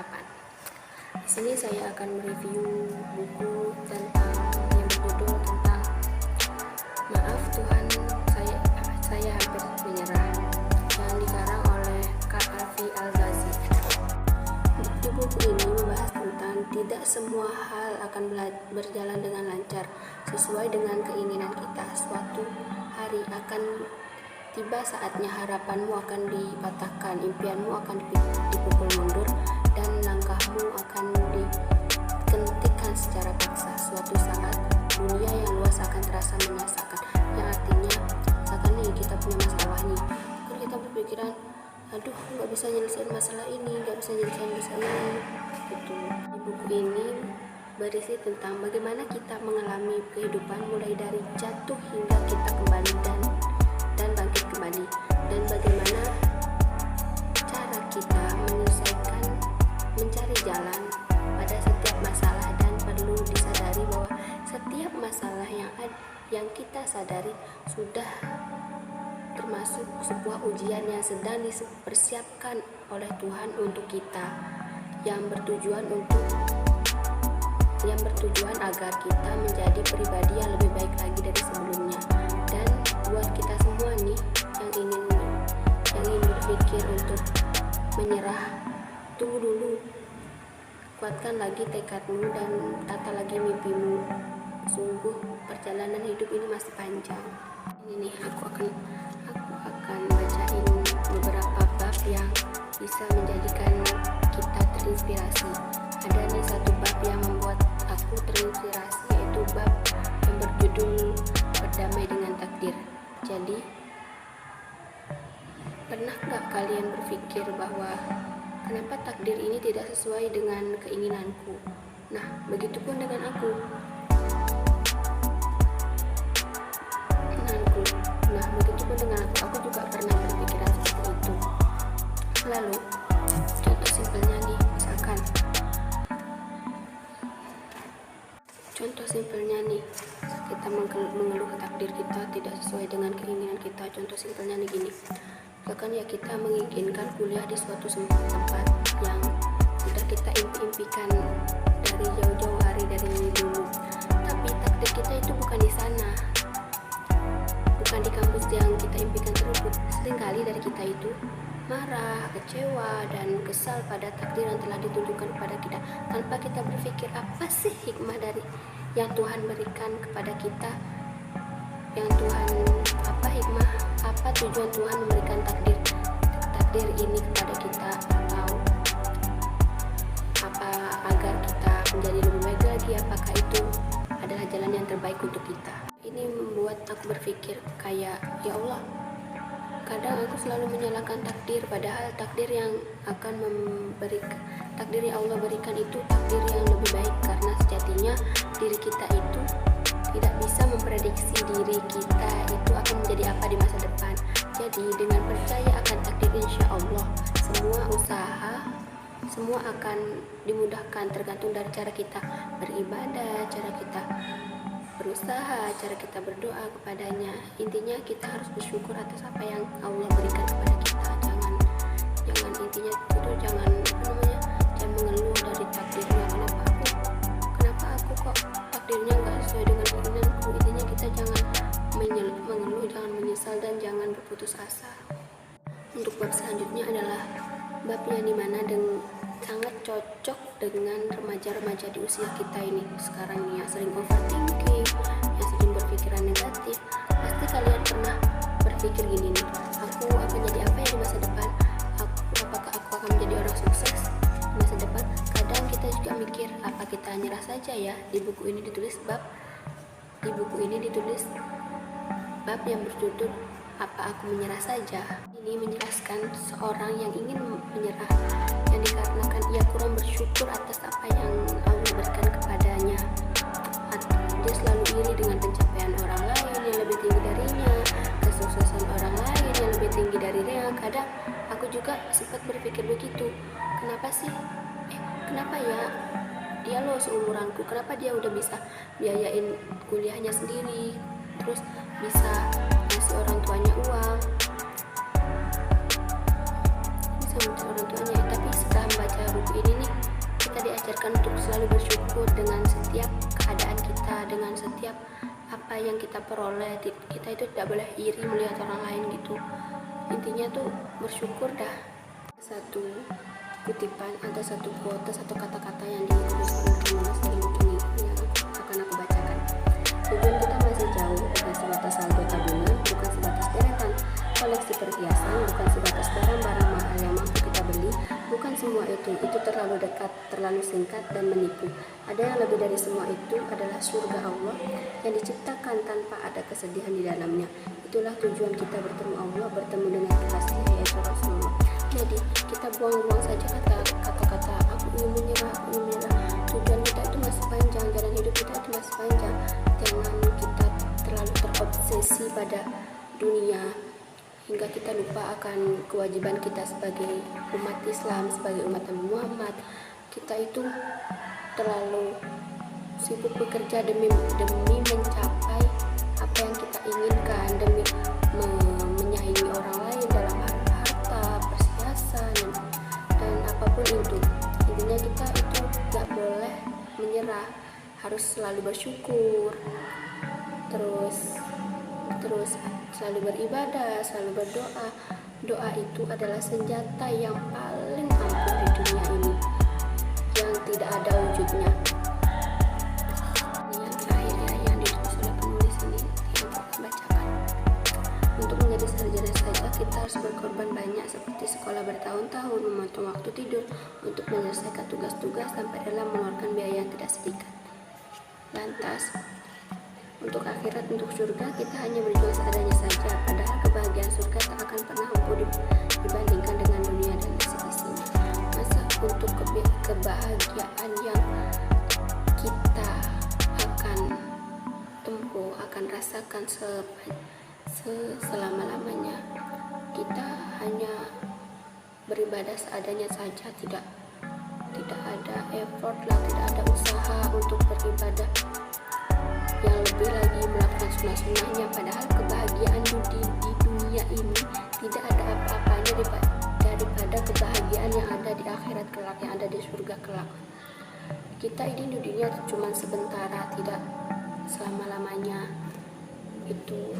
harapan. Di sini saya akan mereview buku tentang yang berjudul tentang Maaf Tuhan, saya hampir menyerah, yang dikarang oleh Kak Alfi Al-Ghazi. Di buku ini membahas tentang tidak semua hal akan berjalan dengan lancar sesuai dengan keinginan kita. Suatu hari akan tiba saatnya harapanmu akan dipatahkan, impianmu akan dipukul mundur, dan langkahmu akan dihentikan secara paksa. Suatu saat dunia yang luas akan terasa menyesakan, yang artinya misalkan nih kita punya masalah nih, kan kita berpikiran, aduh nggak bisa nyelesain masalah ini, nggak bisa nyelesain masalah ini gitu. Di buku ini berisi tentang bagaimana kita mengalami kehidupan mulai dari jatuh hingga kita kembali dan bangkit kembali, dan bagaimana cara kita menyelesaikan, mencari jalan pada setiap masalah. Dan perlu disadari bahwa setiap masalah yang kita sadari sudah termasuk sebuah ujian yang sedang dipersiapkan oleh Tuhan untuk kita, yang bertujuan agar kita menjadi pribadi yang lebih baik lagi dari sebelumnya. Dan buat kita semua nih yang ingin berpikir untuk menyerah, tunggu dulu, kuatkan lagi tekadmu dan tata lagi mimpimu. Sungguh perjalanan hidup ini masih panjang. Ini nih aku akan bacain beberapa bab yang bisa menjadikan kita terinspirasi. Ada nih satu bab yang membuat aku terinspirasi, yaitu bab yang berjudul Berdamai dengan Takdir. Jadi, pernah gak kalian berpikir bahwa kenapa takdir ini tidak sesuai dengan keinginanku? Nah, begitupun dengan aku. Aku juga pernah berpikiran seperti itu. Lalu, contoh simpelnya nih, kita mengeluh takdir kita tidak sesuai dengan keinginan kita. Contoh simpelnya nih gini, misalkan ya kita menginginkan kuliah di suatu tempat yang sudah kita impikan dari jauh-jauh hari dari dulu, tapi takdir kita itu bukan di sana, bukan di kampus yang kita impikan tersebut. Seringkali dari kita itu marah, kecewa, dan kesal pada takdir yang telah ditunjukkan kepada kita, tanpa kita berpikir apa sih hikmah dari yang Tuhan berikan kepada kita, yang Tuhan, apa tujuan Tuhan memberikan takdir ini kepada kita, atau apa agar kita menjadi lebih baik lagi, apakah itu adalah jalan yang terbaik untuk kita. Ini membuat aku berpikir kayak, ya Allah, kadang aku selalu menyalahkan takdir, padahal takdir yang Allah berikan itu takdir yang lebih baik, karena sejatinya diri kita itu tidak bisa memprediksi diri kita itu akan menjadi apa di masa depan. Jadi dengan percaya akan takdir, insya Allah semua usaha semua akan dimudahkan, tergantung dari cara kita beribadah, cara kita berusaha, cara kita berdoa kepadanya. Intinya kita harus bersyukur atas apa yang Allah berikan kepada kita. Jangan mengeluh dari takdirnya, kenapa aku kok takdirnya nggak sesuai dengan keinginanku. Intinya kita jangan mengeluh, jangan menyesal, dan jangan berputus asa. Untuk bab selanjutnya adalah bab yang dimana sangat cocok dengan remaja-remaja di usia kita ini sekarang ini, yang sering overthinking, yang sering berpikiran negatif. Pasti kalian pernah berpikir gini nih, aku akan jadi apa ya di masa depan, apakah aku akan menjadi orang sukses di masa depan. Kadang kita juga mikir, apa kita nyerah saja ya. Di buku ini ditulis bab yang berjudul Apa Aku Menyerah Saja. Ini menjelaskan seorang yang ingin menyerah, yang dikarenakan ia kurang bersyukur atas apa yang Allah berikan kepadanya. Dia selalu iri dengan pencapaian orang lain yang lebih tinggi darinya, kesuksesan orang lain yang lebih tinggi darinya. Kadang aku juga sempat berpikir begitu, kenapa ya dia loh seumuranku, kenapa dia udah bisa biayain kuliahnya sendiri, terus bisa ngasih orang tuanya uang, bisa minta orang tuanya. Tapi setelah membaca buku ini nih, diingatkan untuk selalu bersyukur dengan setiap keadaan kita, dengan setiap apa yang kita peroleh. Kita itu tidak boleh iri melihat orang lain gitu. Intinya tuh bersyukur dah. Satu kutipan, ada satu quote, satu kata-kata yang ditulis oleh penulis dari buku ini yang akan aku bacakan. Tujuan kita masih jauh, bukan sebatas saldo tabungan, bukan sebatas deretan koleksi perhiasan, bukan sebatas barang-barang mahal yang mampu kita beli. Bukan semua itu terlalu dekat, terlalu singkat dan menipu. Ada yang lebih dari semua itu, adalah surga Allah yang diciptakan tanpa ada kesedihan di dalamnya. Itulah tujuan kita bertemu Allah, bertemu dengan kekasih yaitu Rasulullah. Jadi kita buang-buang saja kata-kata aku ingin menyerah. Tujuan kita itu masih panjang, jalan hidup kita itu masih panjang. Jangan kita terlalu terobsesi pada dunia hingga kita lupa akan kewajiban kita sebagai umat Islam, sebagai umat Nabi Muhammad. Kita itu terlalu sibuk bekerja demi mencapai apa yang kita inginkan, demi menyaingi orang lain dalam harta, perhiasan, dan apapun itu. Intinya kita itu gak boleh menyerah, harus selalu bersyukur, terus selalu beribadah, selalu berdoa. Doa itu adalah senjata yang paling ampuh di dunia ini, yang tidak ada wujudnya. Ini yang terakhir ya, yang ditulis oleh penulis ini yang kita bacakan. Untuk menjadi sarjana saja kita harus berkorban banyak, seperti sekolah bertahun-tahun, memotong waktu tidur untuk menyelesaikan tugas-tugas, sampai rela mengeluarkan biaya yang tidak sedikit. Lantas untuk akhirat, untuk surga, kita hanya berjuang seadanya saja. Padahal kebahagiaan surga tak akan pernah mampu dibandingkan dengan dunia dan isi-isinya. Masa untuk kebahagiaan yang kita akan tempuh, akan rasakan selama-lamanya, kita hanya beribadah seadanya saja, tidak ada effort lah, tidak ada usaha untuk beribadah yang lebih lagi, melakukan sunnah-sunnahnya. Padahal kebahagiaan di dunia ini tidak ada apa-apanya daripada kebahagiaan yang ada di akhirat kelak, yang ada di surga kelak. Kita ini di dunia cuma sebentar, tidak selama-lamanya. Itu